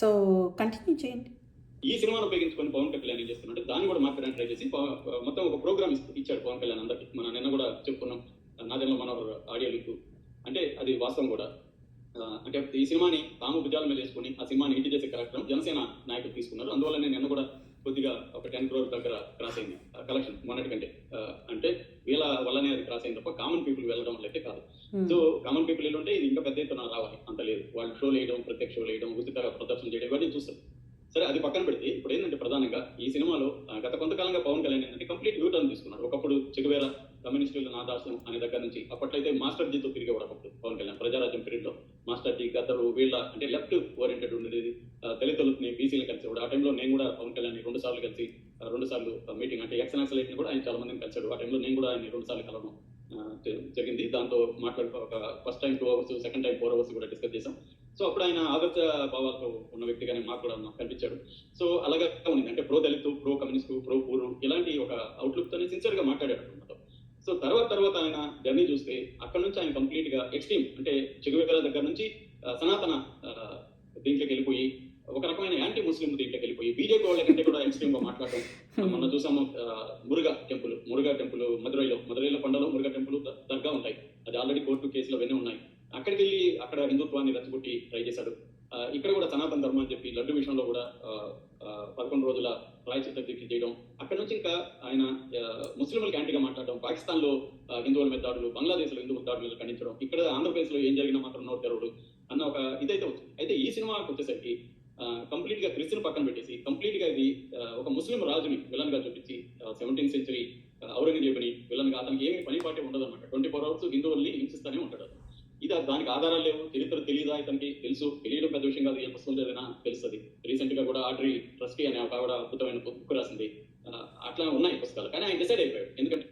So continue చేయండి. ఈ సినిమాను ఉపయోగించుకొని పవన్ కళ్యాణ్ ఏం చేస్తున్నాడు, దాన్ని కూడా మార్చడానికి ట్రై చేసి మొత్తం ఒక ప్రోగ్రామ్ ఇచ్చాడు పవన్ కళ్యాణ్ అందరికి. మన నిన్న కూడా చెప్పుకున్నాం, నాదెండ్ల మనోహర్ ఆడియో లీక్. అంటే అది వాస్తవం కూడా. అంటే ఈ సినిమాని తాము భుజాల మీద వేసుకుని ఆ సినిమాని హిట్ చేసే కార్యక్రమం జనసేన నాయకులు తీసుకున్నారు. అందువల్ల నిన్న కూడా కొద్దిగా ఒక 10 crore దగ్గర క్రాస్ అయింది కలెక్షన్ మొన్నటి కంటే. అంటే వీళ్ళ వల్లనే అది క్రాస్ అయింది తప్ప కామన్ పీపుల్ వెళ్ళడం వల్ల అయితే కాదు. సో కామన్ పీపుల్ వెళ్ళుంటే ఇది ఇంకా పెద్ద ఎత్తున రావాలి, అంత లేదు. వాళ్ళు షోలు వేయడం, ప్రత్యేక షోలు వేయడం, ఉచిత ప్రదర్శన చేయడం, ఇవన్నీ చూస్తారు. సరే, అది పక్కన పెడితే ఇప్పుడు ఏంటంటే ప్రధానంగా ఈ సినిమాలో గత కొంతకాలంగా పవన్ కళ్యాణ్ ఏంటంటే కంప్లీట్ యూటర్న్ తీసుకున్నాడు. ఒకప్పుడు చెగువేర కమ్యూనిస్టుల నాదాసం అనే దగ్గర నుంచి అప్పట్లయితే మాస్టర్ జీతో తిరిగేవాడు. అప్పుడు పవన్ కళ్యాణ్ ప్రజారాజ్యం పీరియడ్ లో మాస్టర్ జీ, గద్దరు, వీళ్ళ అంటే లెఫ్ట్ ఓరియంటెడ్ ఉండేది. దళితులని, బీసీలు కలిసేవాడు. ఆ టైంలో నేను కూడా పవన్ కళ్యాణ్ 2 సార్లు కలిసి 2 సార్లు మీటింగ్, అంటే ఎక్స్ నక్సలైట్ ని కూడా ఆయన చాలా మందిని కలిసాడు. ఆ టైంలో నేను కూడా ఆయన 2 సార్లు కలవడం జరిగింది. దాంతో మాట్లాడుకో ఒక first time 2 hours, second time 4 hours కూడా డిస్కస్ చేసాం. సో అప్పుడు ఆయన ఆదర్శ భావాలతో ఉన్న వ్యక్తిగానే మాకు కూడా కనిపించాడు. సో అలాగే ఉంది, అంటే ప్రో దళితు, ప్రో కమ్యూనిస్టు, ప్రో పూరు ఇలాంటి ఒక అవుట్లుక్ తోనే సిన్సియర్ గా మాట్లాడాడు అనమాట. సో తర్వాత ఆయన జర్నీ చూస్తే అక్కడ నుంచి ఆయన కంప్లీట్ గా ఎక్స్ట్రీమ్, అంటే చెగువేర దగ్గర నుంచి సనాతన దీంట్లోకి వెళ్ళిపోయి ఒక రకమైన యాంటీ ముస్లిం దీంట్లోకి వెళ్ళిపోయి బీజేపీ వాళ్ళ కంటే కూడా ఎక్స్ట్రీమ్ గా మాట్లాడటం. మొన్న చూసాము మురుగా టెంపుల్ మధురైలో కొండలో మురుగా టెంపుల్ దర్గా ఉంటాయి. అది ఆల్రెడీ కోర్టు కేసులు అవన్నీ ఉన్నాయి. అక్కడికి వెళ్ళి అక్కడ హిందుత్వాన్ని రెచ్చగొట్టి ట్రై చేశాడు. ఇక్కడ కూడా సనాతన ధర్మం అని చెప్పి లడ్డు విషయంలో కూడా 11 రోజుల ప్రాయశ్చిత్త దీక్ష చేయడం. అక్కడ నుంచి ఇంకా ఆయన ముస్లింలకు యాంటీగా మాట్లాడడం, పాకిస్తాన్ లో హిందువుల మీద దాడులు, బంగ్లాదేశ్ లో హిందువుల దాడులు ఖండించడం, ఇక్కడ ఆంధ్రప్రదేశ్ లో ఏం జరిగినా మాత్రం నోరు తెరవడు అన్న ఒక ఇదైతే వచ్చింది. అయితే ఈ సినిమాకి వచ్చేసరికి కంప్లీట్ గా క్రిస్టియన్ పక్కన పెట్టేసి కంప్లీట్ గా ఇది ఒక ముస్లిం రాజుని విలన్ గా చూపించి 17th century ఔరంగజేబుని విలన్ గా, అతనికి ఏమి పని పాటే ఉండదు అనమాట. 24 hours హిందువుల్ని హింసిస్తానే ఉంటాడు. ఇది దానికి ఆధారాలు లేవు, చరిత్ర తెలియదా ఇతనికి? తెలుసు, తెలియడం పెద్ద విషయం కాదు, ఏ పుస్తకం చదివినా తెలుస్తుంది. రీసెంట్ గా కూడా ఆడ్రీ ట్రస్టీ అనే ఒక ఆవిడ అద్భుతమైన బుక్ రాసింది. అట్లా ఉన్నాయి పుస్తకాలు, కానీ ఆయన డిసైడ్ అయిపోయాడు. ఎందుకంటే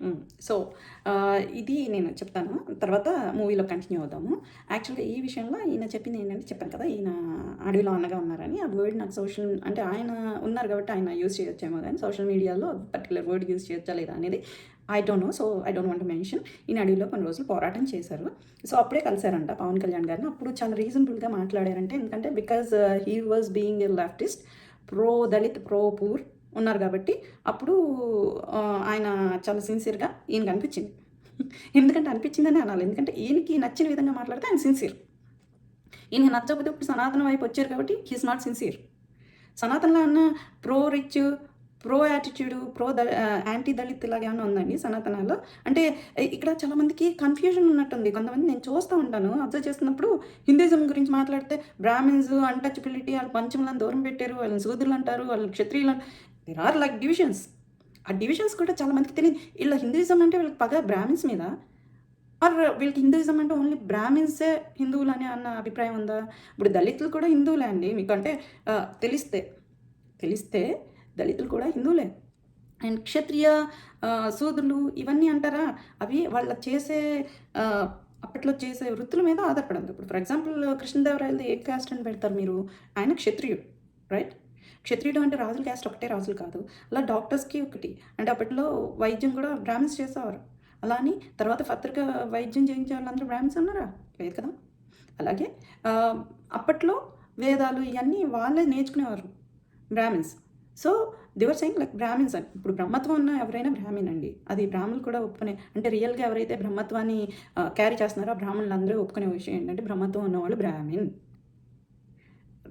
సో ఇది నేను చెప్తాను, తర్వాత మూవీలో కంటిన్యూ అవుదాము. యాక్చువల్గా ఈ విషయంలో ఈయన చెప్పింది ఏంటంటే, చెప్పాను కదా ఈయన అడవిలో అన్నగా ఉన్నారని. ఆ వర్డ్ నాకు సోషల్, అంటే ఆయన ఉన్నారు కాబట్టి ఆయన యూజ్ చేయొచ్చేమో, కానీ సోషల్ మీడియాలో పర్టికులర్ వర్డ్ యూజ్ చేయొచ్చా లేదా అనేది I don't know. So I don't want mention. ఈయన అడవిలో కొన్ని రోజులు పోరాటం చేశారు. సో అప్పుడే కలిశారంట పవన్ కళ్యాణ్ గారిని. అప్పుడు చాలా రీజనబుల్గా మాట్లాడారంటే, ఎందుకంటే because he was being a leftist, pro Dalit, pro poor ఉన్నారు కాబట్టి అప్పుడు ఆయన చాలా సిన్సియర్గా ఈయనకి అనిపించింది. ఎందుకంటే అనిపించిందని అనాలి, ఎందుకంటే ఈయనకి నచ్చిన విధంగా మాట్లాడితే ఆయన సిన్సియర్. ఈయన నచ్చకపోతే ఇప్పుడు సనాతన వైపు వచ్చారు కాబట్టి హీస్ నాట్ సిన్సియర్. సనాతనలో అన్న pro rich, pro attitude, anti Dalit ఇలాగ ఏమైనా ఉందండి సనాతనాల్లో? అంటే ఇక్కడ చాలామందికి కన్ఫ్యూజన్ ఉన్నట్టుంది. కొంతమంది నేను చూస్తూ ఉంటాను, అబ్జర్వ్ చేస్తున్నప్పుడు హిందూయిజం గురించి మాట్లాడితే బ్రాహ్మిన్స్ అన్టచబిలిటీ, వాళ్ళు పంచములను దూరం పెట్టారు, వాళ్ళని శూద్రులు అంటారు, వాళ్ళు క్షత్రియులు అంటారు. There are like divisions. ఆ డివిజన్స్ కూడా చాలామందికి తెలియదు. వీళ్ళ హిందూయిజం అంటే వీళ్ళకి పగ బ్రాహ్మిన్స్ మీద, ఆర్ వీళ్ళకి హిందూయిజం అంటే ఓన్లీ బ్రాహ్మిన్సే హిందువులు అని అన్న అభిప్రాయం ఉందా? ఇప్పుడు దళితులు కూడా హిందువులే అండి మీకు, అంటే తెలిస్తే దళితులు కూడా హిందువులే. అండ్ క్షత్రియ, శూద్రులు ఇవన్నీ అంటారా, అవి వాళ్ళ చేసే అప్పట్లో చేసే వృత్తుల మీద ఆధారపడదు. ఇప్పుడు ఫర్ ఎగ్జాంపుల్ కృష్ణదేవరాయలది ఏ క్యాస్ట్ అని పెడతారు మీరు? ఆయన క్షత్రియుడు, రైట్? క్షత్రియుడు అంటే రాజుల క్యాస్ట్ ఒకటే రాజులు కాదు. అలా డాక్టర్స్కి ఒకటి, అంటే అప్పట్లో వైద్యం కూడా బ్రాహ్మిన్స్ చేసేవారు. అలా అని తర్వాత ఫర్దర్గా వైద్యం చేయించే వాళ్ళందరూ బ్రాహ్మిన్స్ ఉన్నారా? లేదు కదా. అలాగే అప్పట్లో వేదాలు ఇవన్నీ వాళ్ళే నేర్చుకునేవారు బ్రాహ్మిన్స్. సో దేవర్ సెయింగ్ లైక్ బ్రాహ్మిన్స్ అని. ఇప్పుడు బ్రహ్మత్వం ఉన్న ఎవరైనా బ్రాహ్మిన్ అండి, అది బ్రాహ్మణులు కూడా ఒప్పుకునే, అంటే రియల్గా ఎవరైతే బ్రహ్మత్వాన్ని క్యారీ చేస్తున్నారో బ్రాహ్మణులు అందరూ ఒప్పుకునే విషయం ఏంటంటే, బ్రహ్మత్వం ఉన్నవాళ్ళు బ్రాహ్మిన్.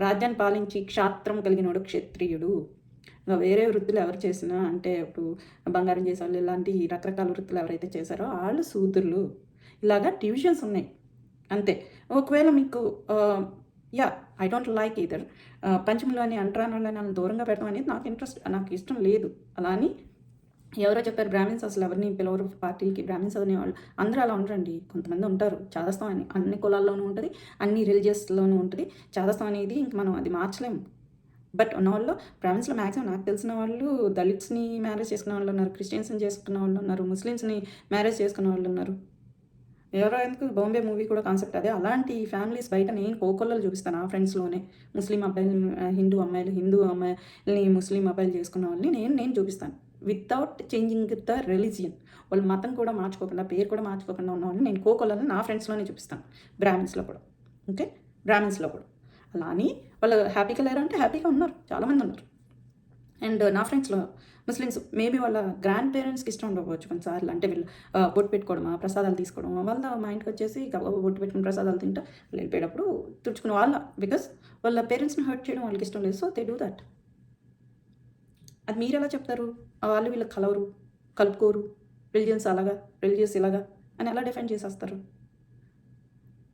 రాజ్యాన్ని పాలించి క్షాత్రం కలిగినోడు క్షత్రియుడు. వేరే వృత్తులు ఎవరు చేసినా, అంటే ఇప్పుడు బంగారం చేసే వాళ్ళు ఇలాంటి రకరకాల వృత్తులు ఎవరైతే చేశారో వాళ్ళు శూద్రులు. ఇలాగా డివిజన్స్ ఉన్నాయి అంతే. ఒకవేళ మీకు ఐ డోంట్ లైక్ ఇదర్ పంచములు అని అంటరాని వాళ్ళని దూరంగా పెట్టడం అనేది నాకు ఇష్టం లేదు. అలా అని ఎవరో చెప్పారు బ్రాహ్మిన్స్ అసలు ఎవరిని పిలవరు పార్టీలకి, బ్రాహ్మిన్స్ అనేవాళ్ళు అందరూ అలా ఉండరండి. కొంతమంది ఉంటారు. చాదస్తం అని అన్ని కులాల్లోనూ ఉంటుంది, అన్ని రిలీజియస్లోనూ ఉంటుంది. చాదస్తం అనేది ఇంక మనం అది మార్చలేము. బట్ ఉన్న వాళ్ళు బ్రాహ్మిన్స్లో మ్యాక్సిమం నాకు తెలిసిన వాళ్ళు దళిత్స్ని మ్యారేజ్ చేసుకున్న వాళ్ళు ఉన్నారు, క్రిస్టియన్స్ని చేసుకున్న వాళ్ళు ఉన్నారు, ముస్లిమ్స్ని మ్యారేజ్ చేసుకున్న వాళ్ళు ఉన్నారు. ఎవరో ఎందుకు బాంబే మూవీ కూడా కాన్సెప్ట్ అదే. అలాంటి ఫ్యామిలీస్ బయట నేను కోకొల్లలు చూపిస్తాను ఆ ఫ్రెండ్స్లోనే. ముస్లిం అబ్బాయిలు, హిందూ అమ్మాయిల్ని ముస్లిం అబ్బాయిలు చేసుకున్న వాళ్ళని నేను చూపిస్తాను వితౌట్ చేంజింగ్ ద రిలీజియన్. వాళ్ళ మతం కూడా మార్చుకోకుండా, పేరు కూడా మార్చుకోకుండా ఉన్న వాళ్ళని నేను కోకొల్లని నా ఫ్రెండ్స్లోనే చూపిస్తాను. బ్రాహ్మిన్స్లో కూడా, ఓకే, బ్రాహ్మిన్స్లో కూడా. అలా అని వాళ్ళు హ్యాపీగా లేరు అంటే హ్యాపీగా ఉన్నారు, చాలామంది ఉన్నారు. అండ్ నా ఫ్రెండ్స్లో ముస్లిమ్స్ మేబీ వాళ్ళ గ్రాండ్ పేరెంట్స్కి ఇష్టం ఉండకపోవచ్చు కొన్నిసార్లు, అంటే వీళ్ళు బొట్టు పెట్టుకోవడమా, ప్రసాదాలు తీసుకోవడమా, వాళ్ళ మా ఇంటికి వచ్చేసి బొట్టు పెట్టుకుని ప్రసాదాలు తింటా వాళ్ళు వెళ్ళిపోయేటప్పుడు తుడుచుకునే వాళ్ళ, బికాస్ వాళ్ళ పేరెంట్స్ని హర్ట్ చేయడం వాళ్ళకి ఇష్టం లేదు, సో దే డూ దట్. అది మీరు ఎలా చెప్తారు? వాళ్ళు వీళ్ళకి కలుపుకోరు, రిలీజియన్స్ అలాగా, రిలీజియస్ ఇలాగా అని ఎలా డిఫైన్ చేసేస్తారు?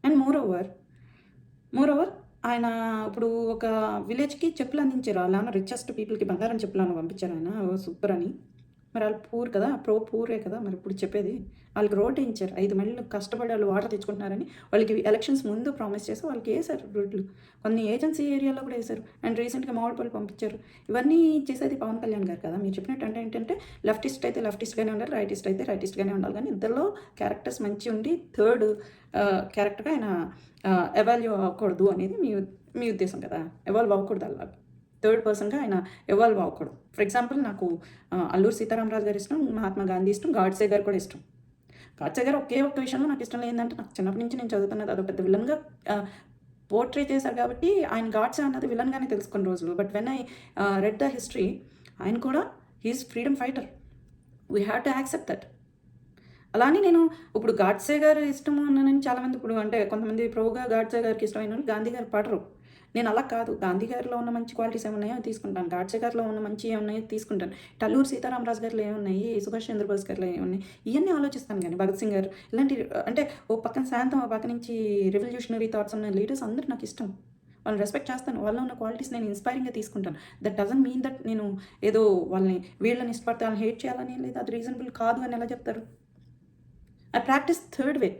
అండ్ మోర్ ఓవర్ ఆయన ఇప్పుడు ఒక విలేజ్కి చెప్పులు అందించారు, అలా రిచెస్ట్ పీపుల్కి బంగారం చెప్పులను పంపించారు ఆయన, సూపర్ అని. మరి వాళ్ళు పూర్ కదా, పూరే కదా, మరి ఇప్పుడు చెప్పేది వాళ్ళకి రోడ్ వేయించారు, 5 మైళ్ళు కష్టపడి వాళ్ళు వాటర్ తెచ్చుకుంటున్నారని వాళ్ళకి ఎలక్షన్స్ ముందు ప్రామిస్ చేసి వాళ్ళకి వేశారు రోడ్లు, కొన్ని ఏజెన్సీ ఏరియాలో కూడా వేశారు. అండ్ రీసెంట్గా మామిడిపల్లి పంపించారు. ఇవన్నీ చేసేది పవన్ కళ్యాణ్ గారు కదా. మీరు చెప్పినట్టు అంటే ఏంటంటే లెఫ్టిస్ట్ అయితే లెఫ్టిస్ట్గానే ఉండాలి, రైటిస్ట్ అయితే రైటిస్ట్గానే ఉండాలి, కానీ ఇద్దరిలో క్యారెక్టర్స్ మంచి ఉండి థర్డ్ క్యారెక్టర్గా ఆయన ఎవాల్యూ అవ్వకూడదు అనేది మీ ఉద్దేశం కదా. ఎవాల్వ్ అవ్వకూడదు అలా, థర్డ్ పర్సన్గా ఆయన ఎవాల్వ్ అవ్వకూడదు. ఫర్ ఎగ్జాంపుల్ నాకు అల్లూరి సీతారామరాజు గారు ఇష్టం, మహాత్మా గాంధీ ఇష్టం, గాడ్సే గారు కూడా ఇష్టం. గాడ్సే గారు ఒకే ఒక్క విషయంలో నాకు ఇష్టం లేదంటే, నాకు చిన్నప్పటి నుంచి నేను చదువుతున్నది అదొక పెద్ద విలన్గా పోర్ట్రే చేశారు కాబట్టి ఆయన గాడ్సే అన్నది విలన్గానే తెలుసుకున్న రోజులు. But when I read the history, ఆయన కూడా he is freedom fighter, we have to accept that. అలానే నేను ఇప్పుడు గాడ్సే గారు ఇష్టము అన్నానని చాలామంది ఇప్పుడు అంటే కొంతమంది ప్రోగా గాడ్సే గారికి ఇష్టమైన గాంధీ గారు పడరు. నేను అలా కాదు, గాంధీ గారిలో ఉన్న మంచి క్వాలిటీస్ ఏమున్నాయో తీసుకుంటాను, గాడ్సే గారిలో ఉన్న మంచి ఏమున్నాయో తీసుకుంటాను, అల్లూరి సీతారామరాజు గారిలో ఏమున్నాయి, సుభాష్ చంద్రబోస్ గారిలో ఏమున్నాయి, ఇవన్నీ ఆలోచిస్తాను. కానీ భగత్ సింగ్ గారు ఇలాంటి అంటే ఓ పక్కన శాంతం, ఓ పక్క నుంచి రెవల్యూషనరీ థాట్స్ ఉన్న లీడర్స్ అందరూ నాకు ఇష్టం, వాళ్ళని రెస్పెక్ట్ చేస్తాను, వాళ్ళలో ఉన్న క్వాలిటీస్ నేను ఇన్స్పైరింగ్గా తీసుకుంటాను. దట్ డజంట్ మీన్ దట్ నేను ఏదో వీళ్ళని ఇష్టపడితే వాళ్ళని హేట్ చేయాలని లేదు, అది రీజనబుల్ కాదు అని ఎలా చెప్తారు? ఐ ప్రాక్టీస్ థర్డ్ వే,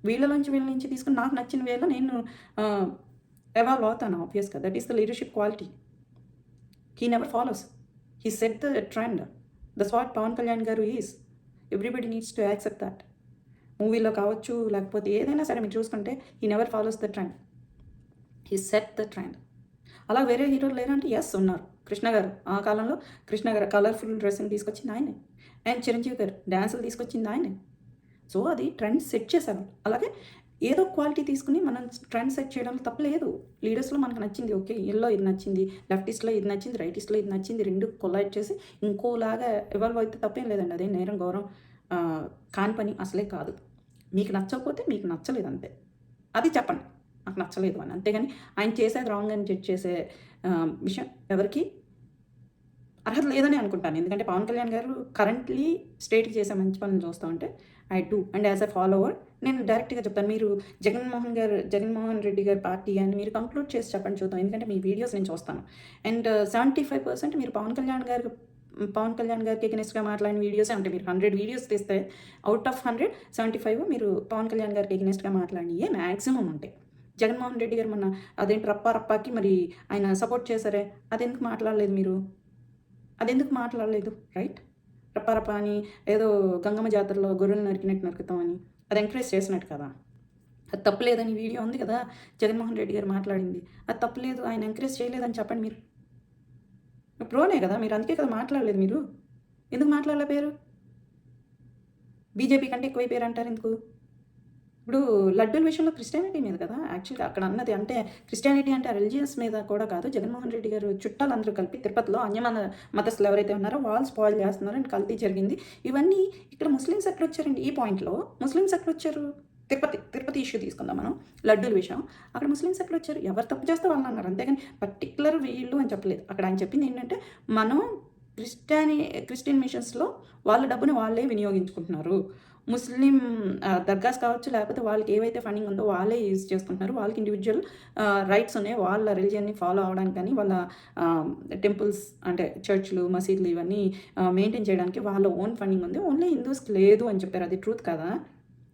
వీళ్ళ నుంచి తీసుకుని నాకు నచ్చిన వేలో నేను ఎవాల్వ్ అవుతాను. ఆబ్వియస్గా that is the leadership quality. He never follows, he set the trend. That's what Pawan Kalyan garu is. Everybody needs to accept that. మూవీలో కావచ్చు లేకపోతే ఏదైనా సరే మీరు చూసుకుంటే he never follows the trend, he set the trend. అలా వేరే హీరోలు లేరంటే ఎస్ ఉన్నారు. కృష్ణ గారు, ఆ కాలంలో కృష్ణ గారు కలర్ఫుల్ డ్రెస్సింగ్ తీసుకొచ్చింది ఆయనే. అండ్ చిరంజీవి గారు డ్యాన్సులు తీసుకొచ్చింది ఆయనే. సో అది ట్రెండ్ సెట్ చేశారు. అలాగే ఏదో క్వాలిటీ తీసుకుని మనం ట్రెండ్ సెట్ చేయడం తప్పలేదు. లీడర్స్లో మనకు నచ్చింది ఓకే, వీళ్ళలో ఇది నచ్చింది, లెఫ్టిస్ట్లో ఇది నచ్చింది, రైటిస్ట్లో ఇది నచ్చింది, రెండు కొలైడ్ చేసి ఇంకోలాగా ఎవాల్వ్ అయితే తప్పేం లేదండి. అదే నేరం గౌరవం కాని పని అసలే కాదు. మీకు నచ్చకపోతే మీకు నచ్చలేదు అంతే, అది చెప్పండి నాకు నచ్చలేదు అని. అంతేగాని ఆయన చేసేది రాంగ్ అని జడ్జ్ చేసే విషయం ఎవరికి అర్హత లేదని అనుకుంటాను. ఎందుకంటే పవన్ కళ్యాణ్ గారు కరెంట్లీ స్టేట్కి చేసే మంచి పనులు చూస్తూ ఉంటే I do. And as a follower నేను డైరెక్ట్గా చెప్తాను, మీరు జగన్మోహన్ రెడ్డి గారి పార్టీ అని మీరు కంక్లూడ్ చేసి చెప్పండి చూద్దాం. ఎందుకంటే మీ వీడియోస్ నేను చూస్తాను. అండ్ 75% మీరు పవన్ కళ్యాణ్ గారికి ఎగెనిస్ట్గా మాట్లాడిన వీడియోసే ఉంటాయి. మీరు 100 వీడియోస్ తీస్తే అవుట్ ఆఫ్ 100 75 మీరు పవన్ కళ్యాణ్ గారికి ఎగెనిస్ట్గా మాట్లాడినయే మ్యాక్సిమం ఉంటాయి. జగన్మోహన్ రెడ్డి గారు మొన్న అదేంటి రప్పాకి మరి ఆయన సపోర్ట్ చేశారే, అదెందుకు మాట్లాడలేదు రైట్? రప్ప అని ఏదో గంగమ్మ జాతరలో గొర్రెలు నరుకుతామని అది ఎంకరేజ్ చేసినట్టు కదా. అది తప్పులేదని వీడియో ఉంది కదా జగన్మోహన్ రెడ్డి గారు మాట్లాడింది, అది తప్పులేదు, ఆయన ఎంకరేజ్ చేయలేదని చెప్పండి. మీరు ప్రోనే కదా, మీరు అందుకే కదా మాట్లాడలేదు. మీరు ఎందుకు మాట్లాడలేకపోయారు? బీజేపీ కంటే ఎక్కువైపోయారు అంటారు ఎందుకు? ఇప్పుడు లడ్డూల విషయంలో క్రిస్టియానిటీ మీద కదా యాక్చువల్గా అక్కడ అన్నది. అంటే క్రిస్టియానిటీ అంటే ఆ రిలీజియస్ మీద కూడా కాదు. జగన్మోహన్ రెడ్డి గారు చుట్టాలందరూ కలిపి తిరుపతిలో మతస్థులు ఎవరైతే ఉన్నారో వాళ్ళు స్పాయిల్ చేస్తున్నారు అండ్ కల్తీ జరిగింది. ఇవన్నీ ఇక్కడ ముస్లిమ్స్ ఎక్కడ వచ్చారండి? ఈ పాయింట్లో ముస్లిమ్స్ ఎక్కడ వచ్చారు? తిరుపతి ఇష్యూ తీసుకుందాం మనం, లడ్డూల విషయం. అక్కడ ముస్లిమ్స్ ఎక్కడ వచ్చారు? ఎవరు తప్పు చేస్తే వాళ్ళు అన్నారు, అంతేగాని పర్టికులర్ వీళ్ళు అని చెప్పలేదు. అక్కడ ఆయన చెప్పింది ఏంటంటే మనం క్రిస్టియన్ మిషన్స్లో వాళ్ళ డబ్బుని వాళ్ళే వినియోగించుకుంటున్నారు. ముస్లిం దర్గాస్ కావచ్చు, లేకపోతే వాళ్ళకి ఏవైతే ఫండింగ్ ఉందో వాళ్ళే యూజ్ చేసుకుంటున్నారు. వాళ్ళకి ఇండివిజువల్ రైట్స్ ఉన్నాయి వాళ్ళ రిలీజియన్ని ఫాలో అవ్వడానికి, కానీ వాళ్ళ టెంపుల్స్ అంటే చర్చ్లు, మసీదులు ఇవన్నీ మెయింటైన్ చేయడానికి వాళ్ళ ఓన్ ఫండింగ్ ఉంది, ఓన్లీ హిందూస్కి లేదు అని చెప్పారు. అది ట్రూత్ కదా.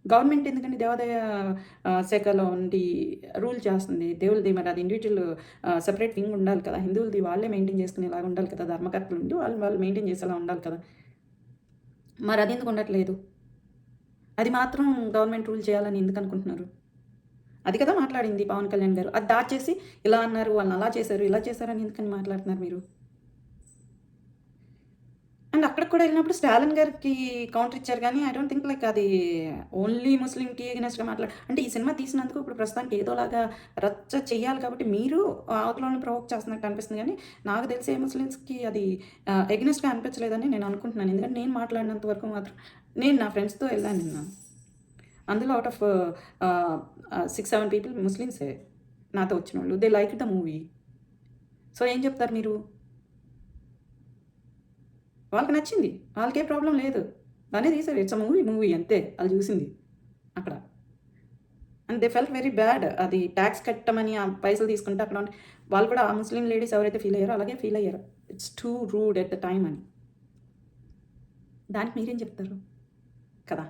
గవర్నమెంట్ ఎందుకంటే దేవాదాయ శాఖలో ఉండి రూల్ చేస్తుంది, దేవులది మరి అది ఇండివిజువల్ సెపరేట్ వింగ్ ఉండాలి కదా. హిందువులది వాళ్ళే మెయింటైన్ చేసుకునేలాగా ఉండాలి కదా, ధర్మకర్తలు ఉండి వాళ్ళు మెయింటైన్ చేసేలా ఉండాలి కదా. మరి అది ఎందుకు ఉండట్లేదు? అది మాత్రం గవర్నమెంట్ రూల్ చేయాలని ఎందుకు అనుకుంటున్నారు? అది కదా మాట్లాడింది పవన్ కళ్యాణ్ గారు. అది దాచేసి ఇలా అన్నారు, వాళ్ళని అలా చేశారు, ఇలా చేశారని ఎందుకని మాట్లాడుతున్నారు మీరు? అండ్ అక్కడికి కూడా వెళ్ళినప్పుడు స్టాలిన్ గారికి కౌంటర్ ఇచ్చారు గానీ, ఐ డోంట్ థింక్ లైక్ అది ఓన్లీ ముస్లింకి ఎగనెస్ట్‌గా అంటే ఈ సినిమా తీసినందుకు ఇప్పుడు ప్రస్తుతానికి ఏదోలాగా రచ్చ చెయ్యాలి కాబట్టి మీరు అవతలోళ్ళని ప్రొవోక్ చేస్తున్నట్టు అనిపిస్తుంది గానీ, నాకు తెలిసి ఏ ముస్లిమ్స్‌కి అది ఎగనెస్ట్‌గా అనిపించలేదని నేను అనుకుంటున్నాను. ఎందుకంటే నేను మాట్లాడినంత వరకు మాత్రం నేను నా ఫ్రెండ్స్‌తో వెళ్ళాను నిన్న. అందులో ఔట్ ఆఫ్ 6, 7 పీపుల్ ముస్లిమ్సే నాతో వచ్చినోళ్ళు. They liked the movie. So, ఏం చెప్తారు మీరు? వాళ్ళకి నచ్చింది. వాళ్ళకేం ప్రాబ్లమ్ లేదు. బానే తీశారు. ఇట్స్ మూవీ అంతే. ఆళ్ళు చూసింది అక్కడ. And they felt very bad. అది టాక్స్ కట్టమని ఆ పైసలు తీసుకుంటే అక్కడ వాళ్ళు కూడా ఆ ముస్లిం లేడీస్ ఎవరైతే ఫీల్ అయ్యారో అలాగే ఫీల్ అయ్యారు. It's too rude at the time అని. దానికి మీరేం చెప్తారు? కదా!